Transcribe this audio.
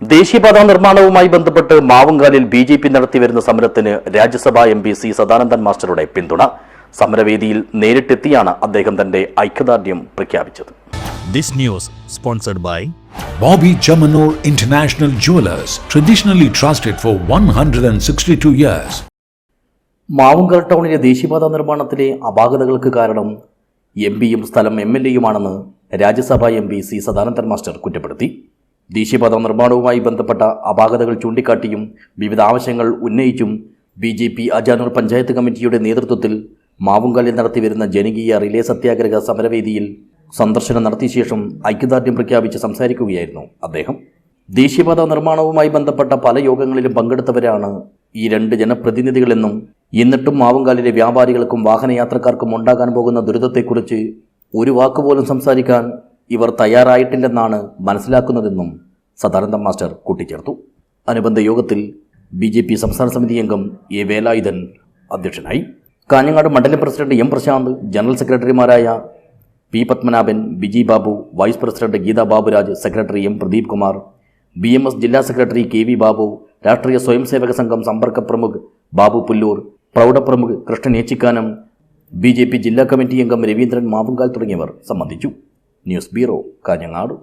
ദേശീയപാതാ നിർമ്മാണവുമായി ബന്ധപ്പെട്ട് മാവുങ്കാലിൽ ബിജെപി നടത്തിവരുന്ന സമരത്തിന് രാജ്യസഭാ എംപി സി സദാനന്ദൻ മാസ്റ്ററുടെ പിന്തുണ. സമരവേദിയിൽ നേരിട്ടെത്തിയാണ് അദ്ദേഹം തന്റെ ഐക്യദാർഢ്യം പ്രഖ്യാപിച്ചത്. This news sponsored by Bobby Jamanur International Jewelers, traditionally trusted for 162 years. Mavunkal ടൗണിലെ ദേശീയപാതാ നിർമ്മാണത്തിലെ അപാകതകൾക്ക് കാരണം എംപിയും സ്ഥലം എംഎൽഎയുമാണെന്ന് രാജ്യസഭാ എംപി സി സദാനന്ദൻ മാസ്റ്റർ കുറ്റപ്പെടുത്തി. ദേശീയപാതാ നിർമ്മാണവുമായി ബന്ധപ്പെട്ട അപാകതകൾ ചൂണ്ടിക്കാട്ടിയും വിവിധ ആവശ്യങ്ങൾ ഉന്നയിച്ചും ബിജെപി അജാനൂർ പഞ്ചായത്ത് കമ്മിറ്റിയുടെ നേതൃത്വത്തിൽ മാവുങ്കലിൽ നടത്തിവരുന്ന ജനകീയ റിലേ സത്യാഗ്രഹ സമരവേദിയിൽ സന്ദർശനം നടത്തിയ ശേഷം ഐക്യദാർഢ്യം പ്രഖ്യാപിച്ച് സംസാരിക്കുകയായിരുന്നു അദ്ദേഹം. ദേശീയപാതാ നിർമ്മാണവുമായി ബന്ധപ്പെട്ട പല യോഗങ്ങളിലും പങ്കെടുത്തവരാണ് ഈ രണ്ട് ജനപ്രതിനിധികളെന്നും എന്നിട്ടും മാവുങ്കാലിലെ വ്യാപാരികൾക്കും വാഹനയാത്രക്കാർക്കും ഉണ്ടാകാൻ പോകുന്ന ദുരിതത്തെക്കുറിച്ച് ഒരു വാക്കുപോലും സംസാരിക്കാൻ ഇവർ തയ്യാറായിട്ടില്ലെന്നാണ് മനസ്സിലാക്കുന്നതെന്നും സദാനന്ദൻ മാസ്റ്റർ കൂട്ടിച്ചേർത്തു. അനുബന്ധ യോഗത്തിൽ ബിജെപി സംസ്ഥാന സമിതി അംഗം എ വേലായുധൻ അധ്യക്ഷനായി. കാഞ്ഞങ്ങാട് മണ്ഡലം പ്രസിഡന്റ് എം പ്രശാന്ത്, ജനറൽ സെക്രട്ടറിമാരായ P Padmanabhan, Biji Babu, vice president Geetha Baburaj, secretary M Pradeep Kumar, BMS ജില്ലാ സെക്രട്ടറി KV ബാബു, രാഷ്ട്രീയ സ്വയംസേവക സംഘം സമ്പർക്ക പ്രമുഖ് ബാബു പുല്ലൂർ, പ്രൗഢപ്രമുഖ് കൃഷ്ണൻ ഏച്ചിക്കാനം, BJP ജില്ലാ കമ്മിറ്റി അംഗം രവീന്ദ്രൻ മാവുങ്കാൽ തുടങ്ങിയവർ സംബന്ധിച്ചു. News bureau, Kanhangad.